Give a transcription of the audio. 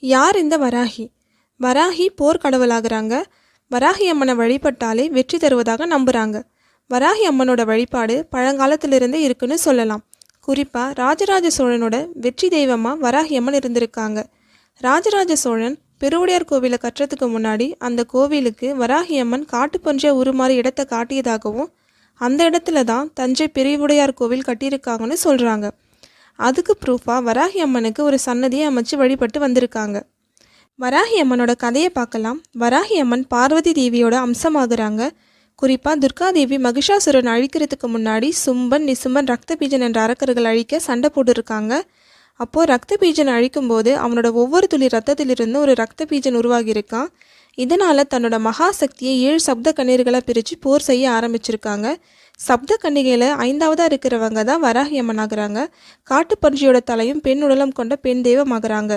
யார் இந்த வராகி? வராகி போர் கடவுளாகிறாங்க. வராகி அம்மனை வழிபட்டாலே வெற்றி தருவதாக நம்புகிறாங்க. வராகி அம்மனோட வழிபாடு பழங்காலத்திலிருந்தே இருக்குன்னு சொல்லலாம். குறிப்பாக ராஜராஜ சோழனோட வெற்றி தெய்வமாக வராகி அம்மன் இருந்திருக்காங்க. ராஜராஜ சோழன் பெருவுடையார் கோவிலை கட்டுறதுக்கு முன்னாடி அந்த கோவிலுக்கு வராகி அம்மன் காட்டுப்பன்றியா உருமாறி இடத்தை காட்டியதாகவும் அந்த இடத்துல தான் தஞ்சை பெருவுடையார் கோவில் கட்டியிருக்காங்கன்னு சொல்கிறாங்க. அதுக்கு ப்ரூஃபாக வராகி அம்மனுக்கு ஒரு சன்னதியை அமைச்சு வழிபட்டு வந்திருக்காங்க. வராகி அம்மனோட கதையை பார்க்கலாம். வராகி அம்மன் பார்வதி தேவியோட அம்சமாகறாங்க. குறிப்பாக துர்காதேவி மகிஷாசுரன் அழிக்கிறதுக்கு முன்னாடி சும்பன் நிசும்பன் ரத்த பீஜன் என்ற அரக்கர்கள் அழிக்க சண்டை போட்டுருக்காங்க. அப்போது ரத்த பீஜன் அழிக்கும்போது அவனோட ஒவ்வொரு துளி ரத்தத்திலிருந்து ஒரு ரத்த பீஜன் உருவாகியிருக்கான். இதனால் தன்னோட மகாசக்தியை 7 சப்த கண்ணீர்களை பிரித்து போர் செய்ய ஆரம்பிச்சிருக்காங்க. சப்த கன்னிகையில் 5ஆவதாக இருக்கிறவங்க தான் வராகி அம்மன் ஆகுறாங்க. காட்டுப்பன்றியோட தலையும் பெண் உடலம் கொண்ட பெண் தெய்வமாகறாங்க.